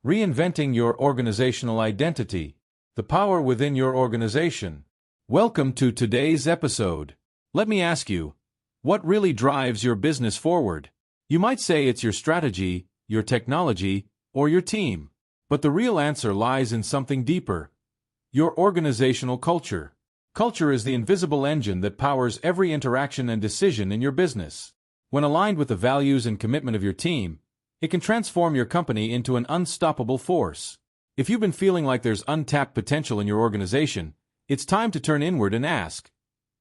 Reinventing your organizational identity. The power within your organization. Welcome to today's episode. Let me ask you, what really drives your business forward? You might say it's your strategy, your technology, or your team. But the real answer lies in something deeper. Your organizational culture. Culture is the invisible engine that powers every interaction and decision in your business. When aligned with the values and commitment of your team, it can transform your company into an unstoppable force. If you've been feeling like there's untapped potential in your organization, it's time to turn inward and ask,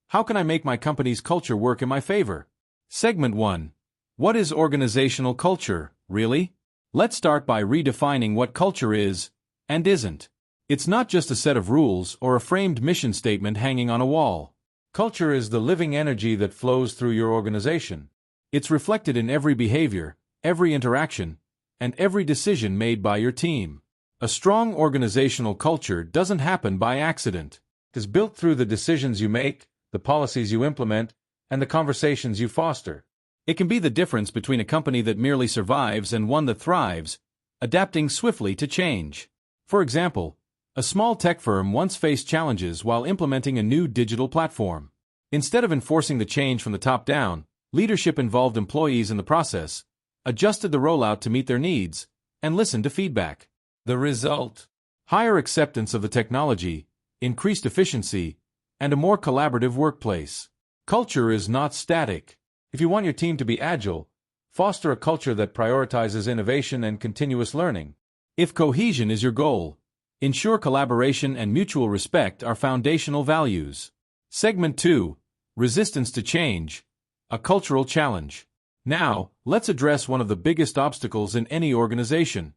how can I make my company's culture work in my favor? Segment 1. What is organizational culture, really? Let's start by redefining what culture is and isn't. It's not just a set of rules or a framed mission statement hanging on a wall. Culture is the living energy that flows through your organization. It's reflected in every behavior, every interaction, and every decision made by your team. A strong organizational culture doesn't happen by accident. It is built through the decisions you make, the policies you implement, and the conversations you foster. It can be the difference between a company that merely survives and one that thrives, adapting swiftly to change. For example, a small tech firm once faced challenges while implementing a new digital platform. Instead of enforcing the change from the top down, leadership involved employees in the process, adjusted the rollout to meet their needs, and listened to feedback. The result? Higher acceptance of the technology, increased efficiency, and a more collaborative workplace. Culture is not static. If you want your team to be agile, foster a culture that prioritizes innovation and continuous learning. If cohesion is your goal, ensure collaboration and mutual respect are foundational values. Segment 2. Resistance to change. A cultural challenge. Now, let's address one of the biggest obstacles in any organization.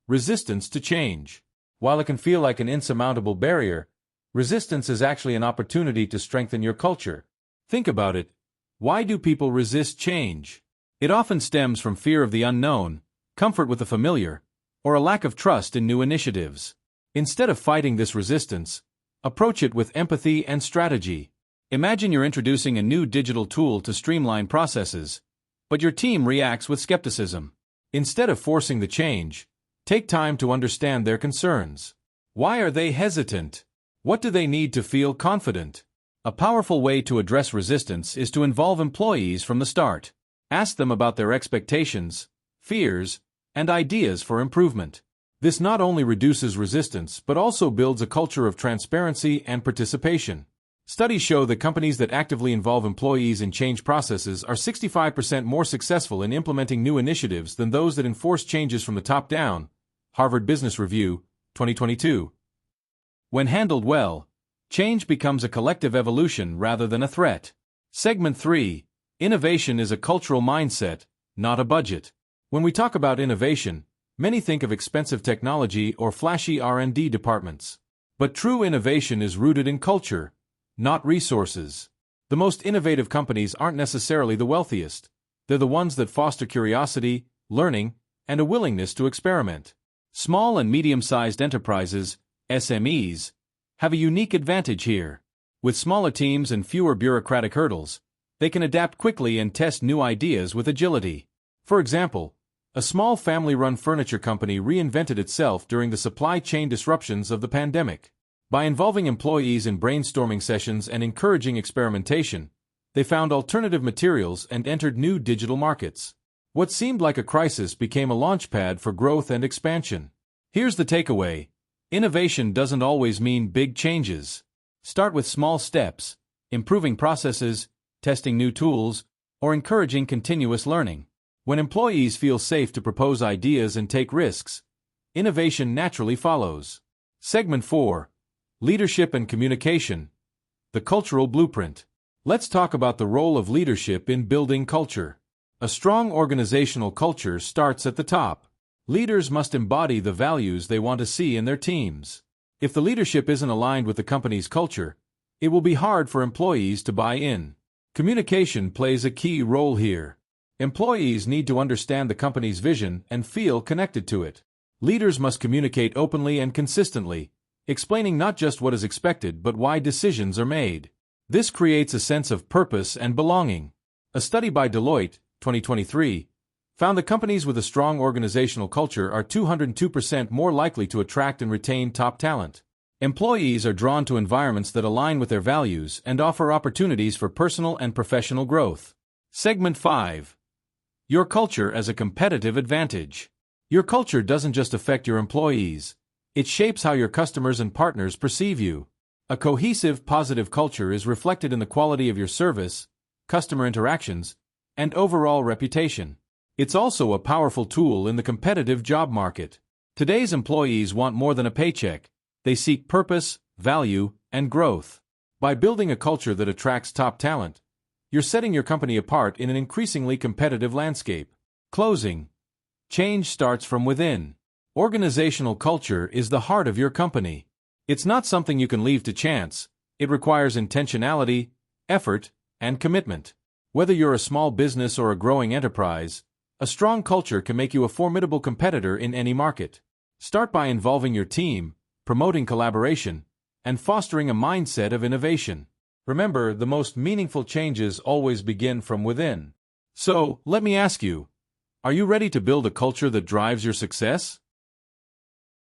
Resistance to change. While it can feel like an insurmountable barrier, resistance is actually an opportunity to strengthen your culture. Think about it. Why do people resist change? It often stems from fear of the unknown, comfort with the familiar, or a lack of trust in new initiatives. Instead of fighting this resistance, approach it with empathy and strategy. Imagine you're introducing a new digital tool to streamline processes, but your team reacts with skepticism. Instead of forcing the change, take time to understand their concerns. Why are they hesitant? What do they need to feel confident? A powerful way to address resistance is to involve employees from the start. Ask them about their expectations, fears, and ideas for improvement. This not only reduces resistance but also builds a culture of transparency and participation. Studies show that companies that actively involve employees in change processes are 65% more successful in implementing new initiatives than those that enforce changes from the top down. Harvard Business Review, 2022. When handled well, change becomes a collective evolution rather than a threat. Segment 3. Innovation is a cultural mindset, not a budget. When we talk about innovation, many think of expensive technology or flashy R&D departments. But true innovation is rooted in culture, not resources. The most innovative companies aren't necessarily the wealthiest. They're the ones that foster curiosity, learning, and a willingness to experiment. Small and medium-sized enterprises, SMEs, have a unique advantage here. With smaller teams and fewer bureaucratic hurdles, they can adapt quickly and test new ideas with agility. For example, a small family-run furniture company reinvented itself during the supply chain disruptions of the pandemic. By involving employees in brainstorming sessions and encouraging experimentation, they found alternative materials and entered new digital markets. What seemed like a crisis became a launchpad for growth and expansion. Here's the takeaway. Innovation doesn't always mean big changes. Start with small steps, improving processes, testing new tools, or encouraging continuous learning. When employees feel safe to propose ideas and take risks, innovation naturally follows. Segment 4. Leadership and communication. The cultural blueprint. Let's talk about the role of leadership in building culture. A strong organizational culture starts at the top. Leaders must embody the values they want to see in their teams. If the leadership isn't aligned with the company's culture, it will be hard for employees to buy in. Communication plays a key role here. Employees need to understand the company's vision and feel connected to it. Leaders must communicate openly and consistently, explaining not just what is expected but why decisions are made. This creates a sense of purpose and belonging. A study by Deloitte, 2023, found that companies with a strong organizational culture are 202% more likely to attract and retain top talent. Employees are drawn to environments that align with their values and offer opportunities for personal and professional growth. Segment 5. Your culture as a competitive advantage. Your culture doesn't just affect your employees. It shapes how your customers and partners perceive you. A cohesive, positive culture is reflected in the quality of your service, customer interactions, and overall reputation. It's also a powerful tool in the competitive job market. Today's employees want more than a paycheck. They seek purpose, value, and growth. By building a culture that attracts top talent, you're setting your company apart in an increasingly competitive landscape. Closing. Change starts from within. Organizational culture is the heart of your company. It's not something you can leave to chance. It requires intentionality, effort, and commitment. Whether you're a small business or a growing enterprise, a strong culture can make you a formidable competitor in any market. Start by involving your team, promoting collaboration, and fostering a mindset of innovation. Remember, the most meaningful changes always begin from within. So, let me ask you, are you ready to build a culture that drives your success?